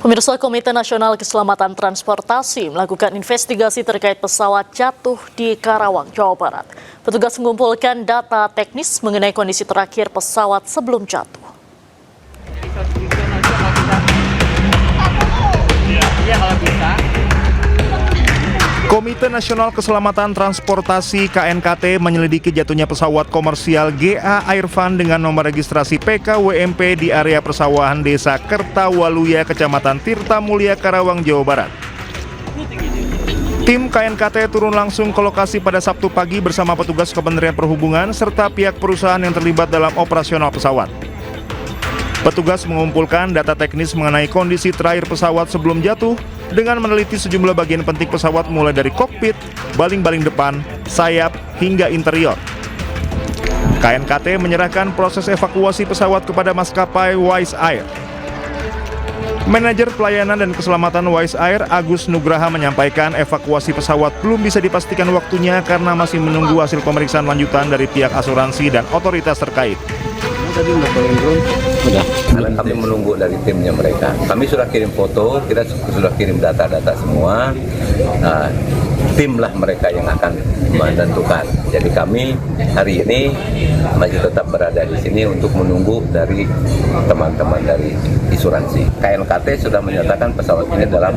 Pemirsa, Komite Nasional Keselamatan Transportasi melakukan investigasi terkait pesawat jatuh di Karawang, Jawa Barat. Petugas mengumpulkan data teknis mengenai kondisi terakhir pesawat sebelum jatuh. Komite Nasional Keselamatan Transportasi KNKT menyelidiki jatuhnya pesawat komersial GA Airfan dengan nomor registrasi PKWMP di area persawahan Desa Kertawaluya, Kecamatan Tirtamulia, Karawang, Jawa Barat. Tim KNKT turun langsung ke lokasi pada Sabtu pagi bersama petugas Kementerian Perhubungan serta pihak perusahaan yang terlibat dalam operasional pesawat. Petugas mengumpulkan data teknis mengenai kondisi terakhir pesawat sebelum jatuh dengan meneliti sejumlah bagian penting pesawat mulai dari kokpit, baling-baling depan, sayap, hingga interior. KNKT menyerahkan proses evakuasi pesawat kepada maskapai Wise Air. Manajer Pelayanan dan Keselamatan Wise Air, Agus Nugraha, menyampaikan evakuasi pesawat belum bisa dipastikan waktunya karena masih menunggu hasil pemeriksaan lanjutan dari pihak asuransi dan otoritas terkait. Tadi udah. Karena kami menunggu dari timnya mereka. Kami sudah kirim foto, kita sudah kirim data-data semua. Nah, timlah mereka yang akan menentukan. Jadi kami hari ini masih tetap berada di sini untuk menunggu dari teman-teman dari asuransi. KNKT sudah menyatakan pesawat ini dalam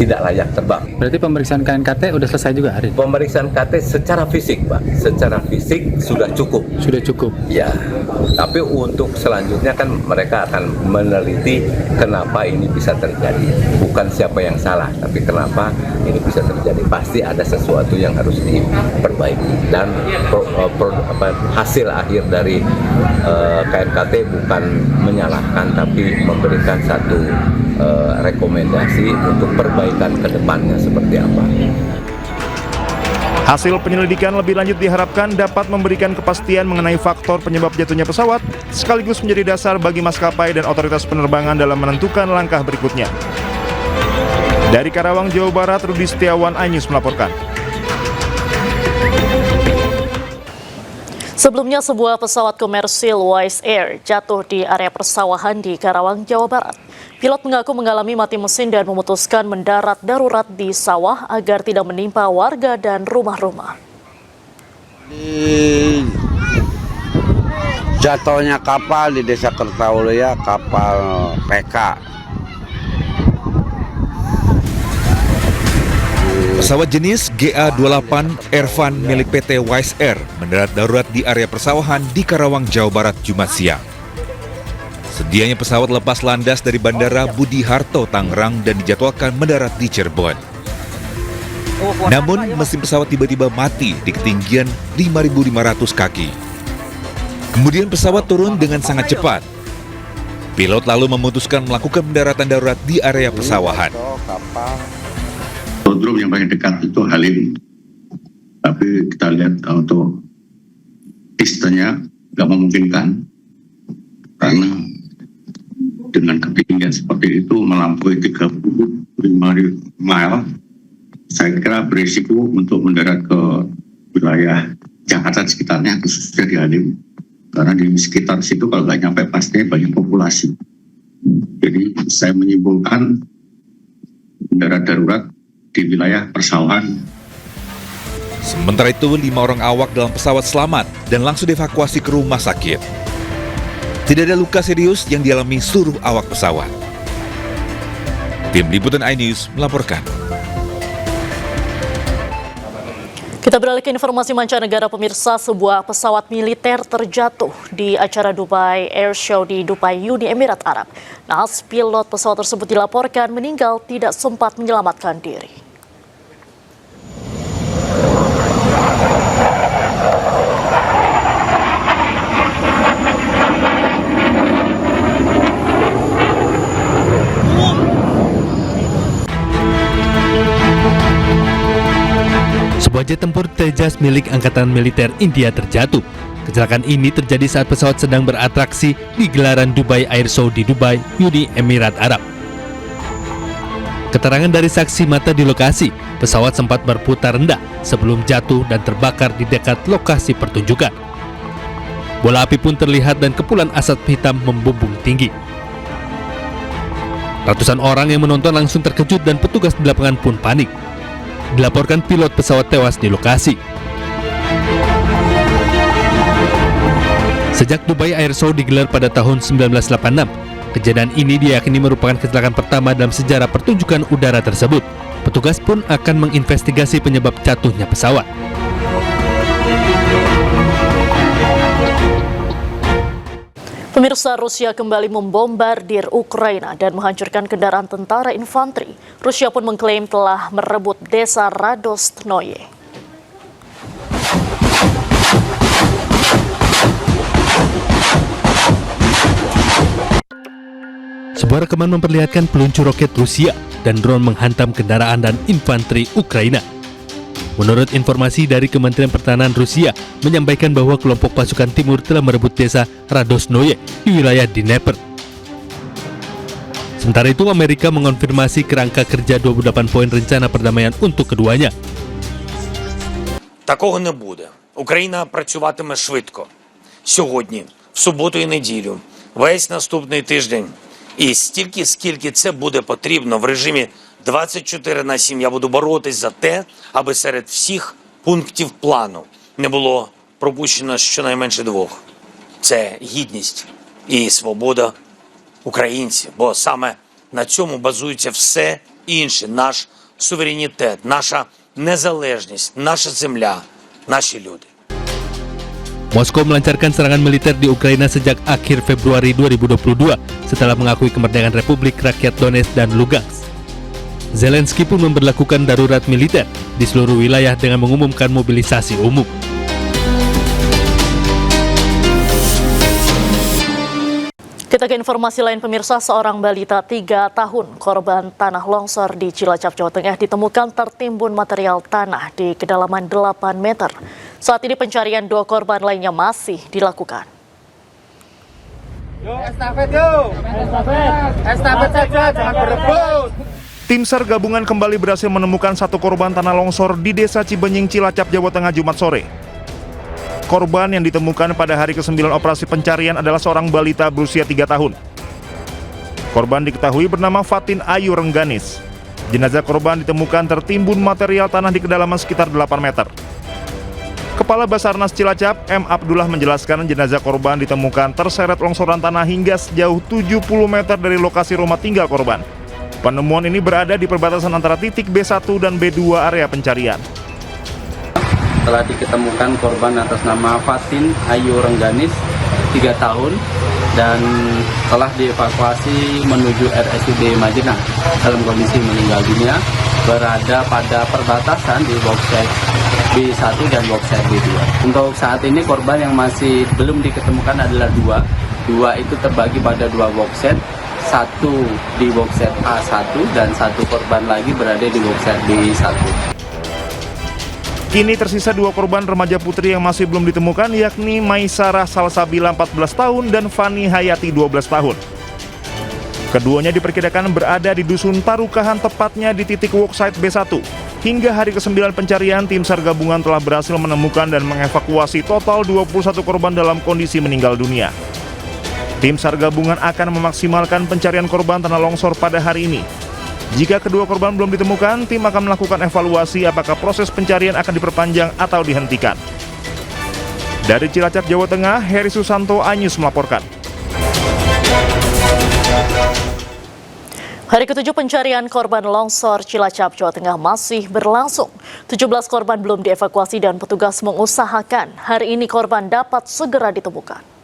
tidak layak terbang. Berarti pemeriksaan KNKT udah selesai juga hari ini? Pemeriksaan KT secara fisik, Pak. Secara fisik sudah cukup. Sudah cukup? Ya, tapi untuk selanjutnya kan mereka akan meneliti kenapa ini bisa terjadi. Bukan siapa yang salah, tapi kenapa ini bisa terjadi. Pasti ada sesuatu yang harus diperbaiki. Dan hasil akhir dari KNKT bukan menyalahkan, tapi memberikan satu rekomendasi untuk perbaikan ke depannya seperti apa. Hasil penyelidikan lebih lanjut diharapkan dapat memberikan kepastian mengenai faktor penyebab jatuhnya pesawat, sekaligus menjadi dasar bagi maskapai dan otoritas penerbangan dalam menentukan langkah berikutnya. Dari Karawang, Jawa Barat, Rudi Setiawan, iNews melaporkan. Sebelumnya, sebuah pesawat komersil Wise Air jatuh di area persawahan di Karawang, Jawa Barat. Pilot mengaku mengalami mati mesin dan memutuskan mendarat darurat di sawah agar tidak menimpa warga dan rumah-rumah. Di jatuhnya kapal di Desa Kertawaluya, kapal PK. Pesawat jenis GA-28 Airfan milik PT Wise Air mendarat darurat di area persawahan di Karawang, Jawa Barat, Jumat siang. Sedianya pesawat lepas landas dari Bandara Budi Harto, Tangerang dan dijadwalkan mendarat di Cirebon. Namun, mesin pesawat tiba-tiba mati di ketinggian 5.500 kaki. Kemudian pesawat turun dengan sangat cepat. Pilot lalu memutuskan melakukan pendaratan darurat di area persawahan. Aerodrom yang paling dekat itu Halim, tapi kita lihat untuk distance-nya nggak memungkinkan karena dengan ketinggian seperti itu melampaui 35 mile, saya kira berisiko untuk mendarat ke wilayah Jakarta sekitarnya, khususnya di Halim, karena di sekitar situ kalau nggak nyampe pasti banyak populasi. Jadi saya menyimpulkan mendarat darurat di wilayah persawahan. Sementara itu, 5 orang awak dalam pesawat selamat dan langsung dievakuasi ke rumah sakit. Tidak ada luka serius yang dialami seluruh awak pesawat. Tim Liputan iNews melaporkan. Kita beralih ke informasi mancanegara, pemirsa. Sebuah pesawat militer terjatuh di acara Dubai Air Show di Dubai, Uni Emirat Arab. Naas pilot pesawat tersebut dilaporkan meninggal, tidak sempat menyelamatkan diri. Sebuah jet tempur Tejas milik Angkatan Militer India terjatuh. Kecelakaan ini terjadi saat pesawat sedang beratraksi di gelaran Dubai Air Show di Dubai, Uni Emirat Arab. Keterangan dari saksi mata di lokasi, pesawat sempat berputar rendah sebelum jatuh dan terbakar di dekat lokasi pertunjukan. Bola api pun terlihat dan kepulan asap hitam membumbung tinggi. Ratusan orang yang menonton langsung terkejut dan petugas di lapangan pun panik. Dilaporkan pilot pesawat tewas di lokasi. Sejak Dubai Air Show digelar pada tahun 1986, kejadian ini diyakini merupakan kecelakaan pertama dalam sejarah pertunjukan udara tersebut. Petugas pun akan menginvestigasi penyebab jatuhnya pesawat. Pemirsa, Rusia kembali membombardir Ukraina dan menghancurkan kendaraan tentara infanteri. Rusia pun mengklaim telah merebut desa Radostnoye. Sebuah rekaman memperlihatkan peluncur roket Rusia dan drone menghantam kendaraan dan infanteri Ukraina. Menurut informasi dari Kementerian Pertahanan Rusia, menyampaikan bahwa kelompok pasukan timur telah merebut desa Radostnoye di wilayah Dnepr. Sementara itu, Amerika mengonfirmasi kerangka kerja 28 poin rencana perdamaian untuk keduanya. Такого не буде. Україна працюватиме швидко. Сьогодні, в суботу і неділю, весь наступний тиждень. І стільки, скільки це буде потрібно в режимі 24/7 я буду боротись за те, аби серед всіх пунктів плану не було пропущено щонайменше двох. Це гідність і свобода українців, бо саме на цьому базується все інше. Наш суверенітет, наша незалежність, наша земля, наші люди. Moskow melancarkan serangan militer di Ukraina sejak akhir Februari 2022 setelah mengakui kemerdekaan Republik Rakyat Donetsk dan Lugansk. Zelensky pun memberlakukan darurat militer di seluruh wilayah dengan mengumumkan mobilisasi umum. Kita ke informasi lain, pemirsa. Seorang balita 3 tahun korban tanah longsor di Cilacap, Jawa Tengah ditemukan tertimbun material tanah di kedalaman 8 meter. Saat ini pencarian 2 korban lainnya masih dilakukan. Estafet saja, jangan berebut. Tim SAR gabungan kembali berhasil menemukan 1 korban tanah longsor di Desa Cibenying, Cilacap, Jawa Tengah, Jumat sore. Korban yang ditemukan pada hari ke-9 operasi pencarian adalah seorang balita berusia 3 tahun. Korban diketahui bernama Fatin Ayu Rengganis. Jenazah korban ditemukan tertimbun material tanah di kedalaman sekitar 8 meter. Kepala Basarnas Cilacap, M. Abdullah menjelaskan jenazah korban ditemukan terseret longsoran tanah hingga sejauh 70 meter dari lokasi rumah tinggal korban. Penemuan ini berada di perbatasan antara titik B1 dan B2 area pencarian. Telah diketemukan korban atas nama Fatin Ayu Rengganis, 3 tahun, dan telah dievakuasi menuju RSUD Majenang dalam kondisi meninggal dunia, berada pada perbatasan di boxset B1 dan boxset B2. Untuk saat ini korban yang masih belum diketemukan adalah 2 itu terbagi pada 2 boxset, 1 di boxset A1 dan 1 korban lagi berada di boxset B1. Kini tersisa 2 korban remaja putri yang masih belum ditemukan, yakni Maisarah Salsabila 14 tahun dan Fani Hayati 12 tahun. Keduanya diperkirakan berada di Dusun Tarukahan, tepatnya di titik worksite B1. Hingga hari ke-9 pencarian, tim SAR gabungan telah berhasil menemukan dan mengevakuasi total 21 korban dalam kondisi meninggal dunia. Tim SAR gabungan akan memaksimalkan pencarian korban tanah longsor pada hari ini. Jika kedua korban belum ditemukan, tim akan melakukan evaluasi apakah proses pencarian akan diperpanjang atau dihentikan. Dari Cilacap, Jawa Tengah, Heri Susanto, Anyus melaporkan. Hari ke-7 pencarian korban longsor Cilacap, Jawa Tengah masih berlangsung. 17 korban belum dievakuasi dan petugas mengusahakan hari ini korban dapat segera ditemukan.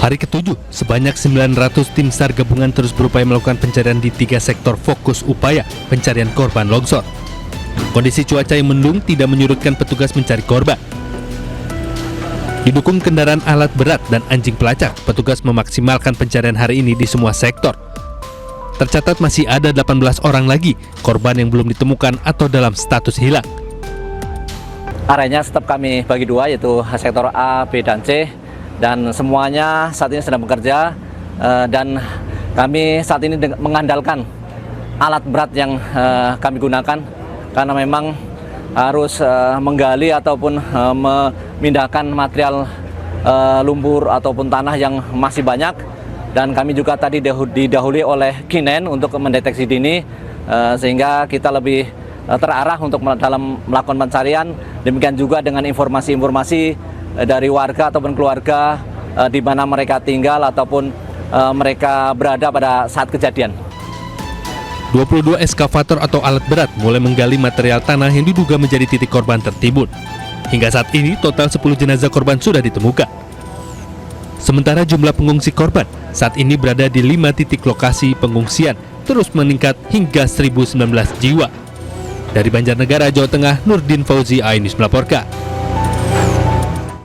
Hari ke-7, sebanyak 900 tim SAR gabungan terus berupaya melakukan pencarian di 3 sektor fokus upaya pencarian korban longsor. Kondisi cuaca yang mendung tidak menyurutkan petugas mencari korban. Didukung kendaraan alat berat dan anjing pelacak, petugas memaksimalkan pencarian hari ini di semua sektor. Tercatat masih ada 18 orang lagi korban yang belum ditemukan atau dalam status hilang. Areanya tetap kami bagi 2, yaitu sektor A, B, dan C. Dan semuanya saat ini sedang bekerja, dan kami saat ini mengandalkan alat berat yang kami gunakan, karena memang harus menggali ataupun memindahkan material lumpur ataupun tanah yang masih banyak, dan kami juga tadi didahului oleh Kinen untuk mendeteksi dini sehingga kita lebih terarah untuk dalam melakukan pencarian. Demikian juga dengan informasi-informasi dari warga ataupun keluarga di mana mereka tinggal ataupun mereka berada pada saat kejadian. 22 eskavator atau alat berat mulai menggali material tanah yang diduga menjadi titik korban tertimbun. Hingga saat ini total 10 jenazah korban sudah ditemukan. Sementara jumlah pengungsi korban saat ini berada di 5 titik lokasi pengungsian terus meningkat hingga 1.019 jiwa. Dari Banjarnegara, Jawa Tengah, Nurdin Fauzi, iNews melaporkan.